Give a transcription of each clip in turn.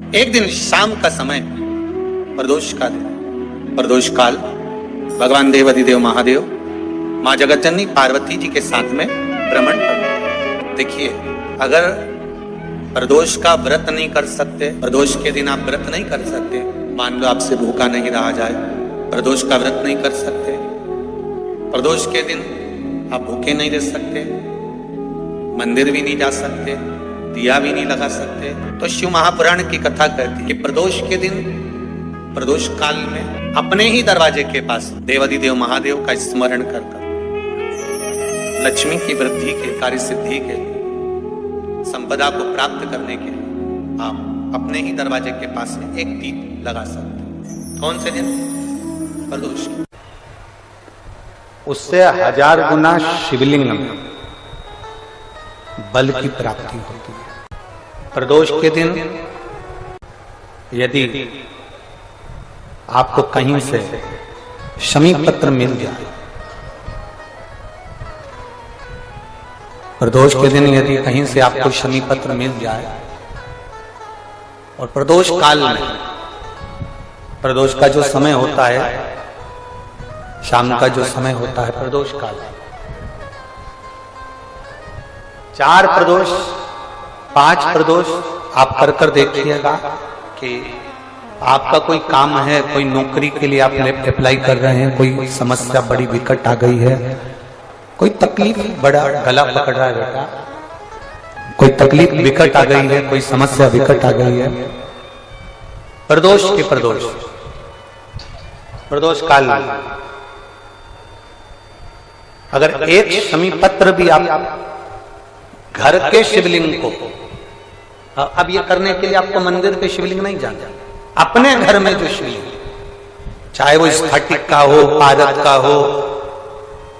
एक दिन शाम का समय, प्रदोष का दिन, प्रदोष काल, भगवान देवाधिदेव महादेव माँ जगतजननी पार्वती जी के साथ में भ्रमण कर। देखिए, अगर प्रदोष का व्रत नहीं कर सकते, प्रदोष के दिन आप व्रत नहीं कर सकते, मान लो आपसे भूखा नहीं रहा जाए, प्रदोष का व्रत नहीं कर सकते, प्रदोष के दिन आप भूखे नहीं रह सकते, मंदिर भी नहीं जा सकते, दिया भी नहीं लगा सकते, तो शिव महापुराण की कथा कहती है कि प्रदोष के दिन, प्रदोष काल में अपने ही दरवाजे के पास देवाधिदेव महादेव का स्मरण कर लक्ष्मी की वृद्धि के, कार्य सिद्धि के, संपदा को प्राप्त करने के लिए आप अपने ही दरवाजे के पास में एक दीप लगा सकते हैं। कौन से दिन? प्रदोष। उससे 1000 गुना शिवलिंग में बल की प्राप्ति होती है। प्रदोष के दिन यदि आपको कहीं से शमी पत्र मिल जाए, प्रदोष के दिन यदि कहीं से आपको शमी पत्र मिल जाए और प्रदोष काल में, प्रदोष का जो समय होता है, शाम का जो समय होता है प्रदोष काल, 4 प्रदोष 5 प्रदोष आप कर देखिएगा कि आपका कोई काम है, कोई नौकरी के लिए आप अप्लाई कर रहे हैं, कोई समस्या बड़ी विकट आ गई है, कोई तकलीफ, बड़ा गला पकड़ रहा है बेटा, कोई तकलीफ विकट आ गई है, कोई समस्या विकट आ गई है, प्रदोष के प्रदोष काल में अगर एक शमी पत्र भी आप घर के शिवलिंग को, अब ये करने के लिए आपको मंदिर के शिवलिंग नहीं जाना, अपने घर में जो शिवलिंग, चाहे वो स्फटिक का हो, पारद का हो,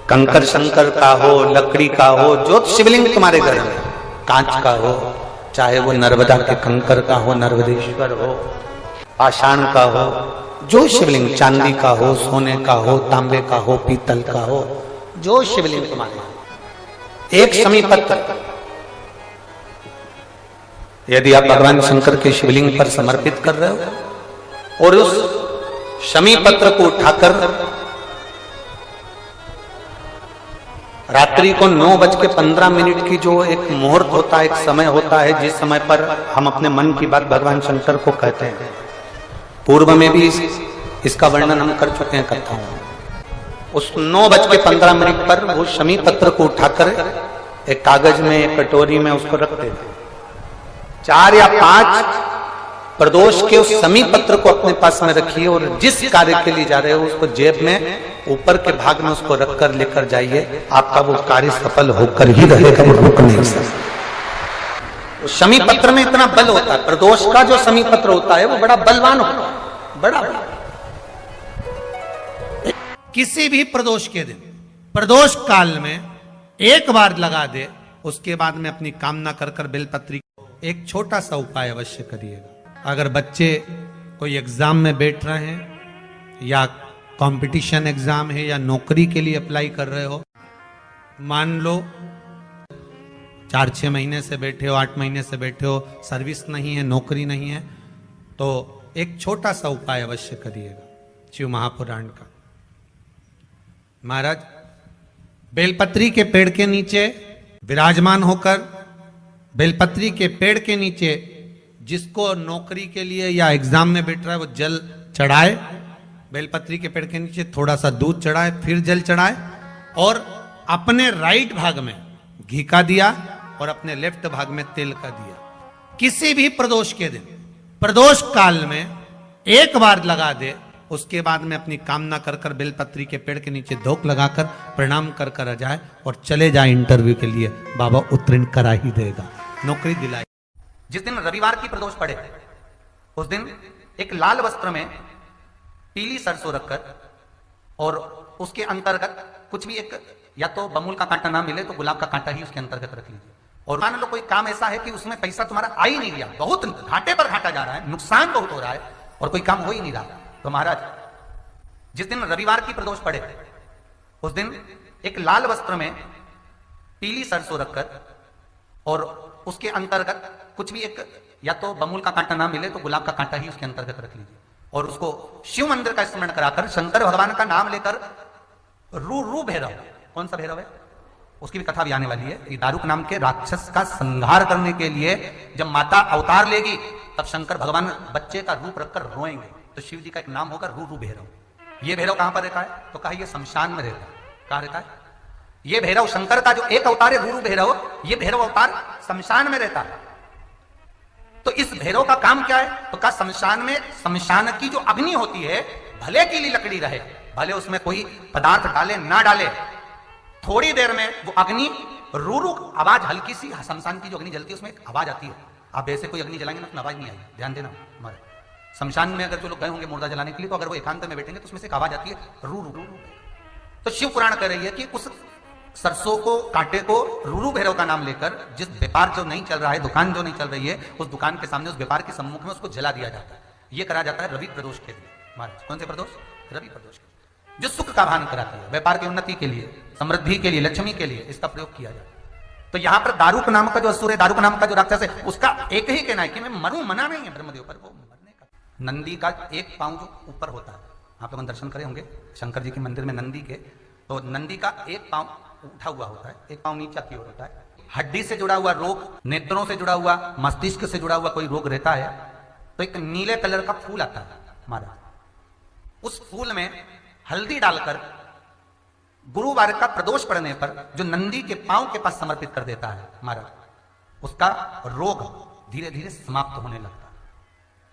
कंकर शंकर का हो, लकड़ी का हो, जो शिवलिंग तुम्हारे घर में, कांच का हो, चाहे वो नर्मदा के कंकर का हो, नर्मदेश्वर हो, पाषाण का हो, जो शिवलिंग, चांदी का हो, सोने का हो, तांबे का हो, पीतल का हो, जो शिवलिंग तुम्हारे, एक शमी पत्र यदि आप भगवान शंकर के शिवलिंग पर समर्पित कर रहे हो और उस शमी पत्र को उठाकर रात्रि को 9:15 की जो एक मुहूर्त होता है, एक समय होता है, जिस समय पर हम अपने मन की बात भगवान शंकर को कहते हैं, पूर्व में भी इसका वर्णन हम कर चुके हैं कथाओं में, उस 9:15 पर वो शमी पत्र को उठाकर एक कागज में, एक कटोरी में उसको रखते थे। 4 या 5 प्रदोष के उस शमी पत्र को अपने पास में रखिए और जिस कार्य के लिए जा रहे हो उसको जेब में ऊपर के भाग में उसको रखकर लेकर जाइए, आपका वो कार्य सफल होकर ही रहेगा, वो रुक नहीं सकता। उस शमी पत्र में इतना बल होता है, प्रदोष का जो शमी पत्र होता है वो बड़ा बलवान होता है, बड़ा बल। किसी भी प्रदोष के दिन, प्रदोष काल में एक बार लगा दे, उसके बाद में अपनी कामना कर बेलपत्री, एक छोटा सा उपाय अवश्य करिएगा। अगर बच्चे कोई एग्जाम में बैठ रहे हैं या कंपटीशन एग्जाम है या नौकरी के लिए अप्लाई कर रहे हो, मान लो 4-6 महीने से बैठे हो, 8 महीने से बैठे हो, सर्विस नहीं है, नौकरी नहीं है, तो एक छोटा सा उपाय अवश्य करिएगा शिव महापुराण का। महाराज, बेलपत्री के पेड़ के नीचे विराजमान होकर, बेलपत्री के पेड़ के नीचे जिसको नौकरी के लिए या एग्जाम में बैठ रहा है वो जल चढ़ाए, बेलपत्री के पेड़ के नीचे थोड़ा सा दूध चढ़ाए, फिर जल चढ़ाए और अपने राइट भाग में घी का दिया और अपने लेफ्ट भाग में तेल का दिया। किसी भी प्रदोष के दिन, प्रदोष काल में एक बार लगा दे, उसके बाद में अपनी कामना कर बेलपत्री के पेड़ के नीचे धोख लगाकर प्रणाम कर आ जाए और चले जाए इंटरव्यू के लिए, बाबा उत्तीर्ण करा ही देगा, नौकरी दिलाई। जिस दिन रविवार की प्रदोष पड़े उस दिन एक लाल वस्त्र में पीली सरसों रखकर और उसके अंतर्गत कुछ भी, एक या तो बमूल का कांटा ना मिले तो गुलाब का कांटा ही उसके अंतर्गत रख लीजिए। और मान लो कोई काम ऐसा है कि उसमें पैसा तुम्हारा आ ही नहीं रहा, बहुत घाटे पर घाटा जा रहा है, नुकसान बहुत हो रहा है और कोई काम हो ही नहीं रहा, तो महाराज जिस दिन रविवार की प्रदोष पड़े उस दिन एक लाल वस्त्र में पीली सरसों रखकर और उसके अंतर्गत कुछ भी, एक या तो बमूल का कांटा ना मिले तो गुलाब का कांटा ही उसके अंतर्गत रख लीजिए और उसको शिव मंदिर का स्मरण कराकर शंकर भगवान का नाम लेकर रू भैरव, कौन सा भैरव है उसकी भी कथा भी आने वाली है। ये दारुक नाम के राक्षस का संहार करने के लिए जब माता अवतार लेगी तब शंकर भगवान बच्चे का रूप रखकर रोएंगे, तो शिव जी का एक नाम होगा रू भैरव। ये भैरव कहां पर रहता है तो कहा ये शमशान में रहता है। कहां रहता है ये भैरव? शंकर का जो एक अवतार है रू भैरव, ये भैरव अवतार शमशान में रहता है। तो इस भैरव का काम क्या है तो कहा शमशान में, शमशान की जो अग्नि होती है भले की लकड़ी रहे, भले उसमें कोई पदार्थ डाले ना डाले, थोड़ी देर में वो अग्नि रू आवाज, हल्की सी शमशान की जो अग्नि जलती है उसमें एक आवाज आती है। आप ऐसे कोई अग्नि जलाएंगे ना तो आवाज नहीं आएगी, ध्यान देना। हमारे शमशान में अगर जो लोग गए होंगे मुर्दा जलाने के लिए, तो अगर वो एकांत में बैठेंगे तो उसमें से एक आवाज आती है रू रू। तो शिव पुराण कह रही है कि उस सरसों को, कांटे को रू भैरव का नाम लेकर जिस व्यापार जो नहीं चल रहा है, दुकान जो नहीं चल रही है, उस दुकान के सामने, उस व्यापार के सम्मुख में उसको जला दिया जाता है। ये करा जाता है रवि प्रदोष के लिए। महाराज कौन से प्रदोष? रवि प्रदोष के, जो सुख का भान कराती है, व्यापार की उन्नति के लिए, समृद्धि के लिए, लक्ष्मी के लिए इसका प्रयोग किया जाता है। तो यहां पर दारुक नाम का जो असुर है, दारुक नाम का जो राक्षस है, उसका एक ही कहना है कि मैं मरूं, मना नहीं है ब्रह्मदेव पर, वो मरने का। नंदी का एक पांव जो ऊपर होता है, आप लोग दर्शन करे होंगे शंकर जी के मंदिर में नंदी के, तो नंदी का एक पांव उठा हुआ होता है, एक पांव नीचा की ओर होता है। हड्डी से जुड़ा हुआ रोग, नेत्रों से जुड़ा हुआ, मस्तिष्क से जुड़ा हुआ कोई रोग रहता है तो एक नीले कलर का फूल आता है हमारा, उस फूल में हल्दी डालकर गुरुवार का प्रदोष पड़ने पर जो नंदी के पांव के पास समर्पित कर देता है महाराज, उसका रोग धीरे धीरे समाप्त होने लगता है।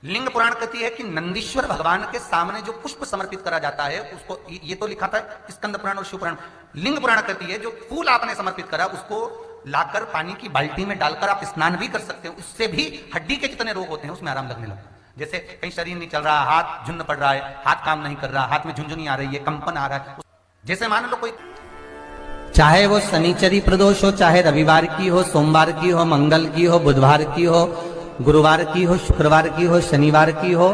लिंग पुराण कहती है कि नंदीश्वर भगवान के सामने जो पुष्प समर्पित करा जाता है उसको, ये तो लिखा था स्कंद पुराण और शिव पुराण, लिंग पुराण कहती है जो फूल आपने समर्पित करा उसको लाकर पानी की बाल्टी में डालकर आप स्नान भी कर सकते हो, उससे भी हड्डी के जितने रोग होते हैं उसमें आराम लगने लगता है। जैसे कहीं शरीर नहीं चल रहा, हाथ झुन्न पड़ रहा है, हाथ काम नहीं कर रहा, हाथ में झुंझुनी आ रही है, कंपन आ रहा है, जैसे मान लो कोई, चाहे वो शनिचरी प्रदोष हो, चाहे रविवार की हो, सोमवार की हो, मंगल की हो, बुधवार की हो, गुरुवार की हो, शुक्रवार की हो, शनिवार की हो,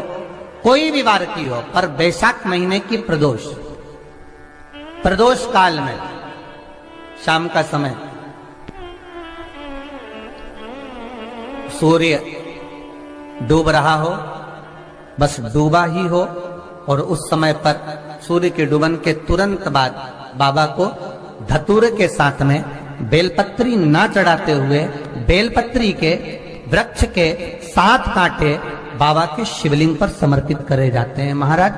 कोई भी वार की हो, पर बैसाख महीने की प्रदोष, प्रदोष काल में शाम का समय सूर्य डूब रहा हो, बस डूबा ही हो, और उस समय पर सूर्य के डूबन के तुरंत बाद बाबा को धतूरे के साथ में बेलपत्री ना चढ़ाते हुए बेलपत्री के वृक्ष के 7 कांटे बाबा के शिवलिंग पर समर्पित करे जाते हैं महाराज,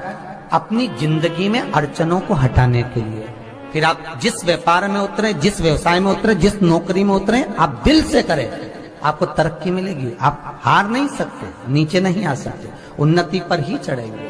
अपनी जिंदगी में अड़चनों को हटाने के लिए। फिर आप जिस व्यापार में उतरे, जिस व्यवसाय में उतरे, जिस नौकरी में उतरे, आप दिल से करें, आपको तरक्की मिलेगी। आप हार नहीं सकते, नीचे नहीं आ सकते, उन्नति पर ही चढ़ेंगे।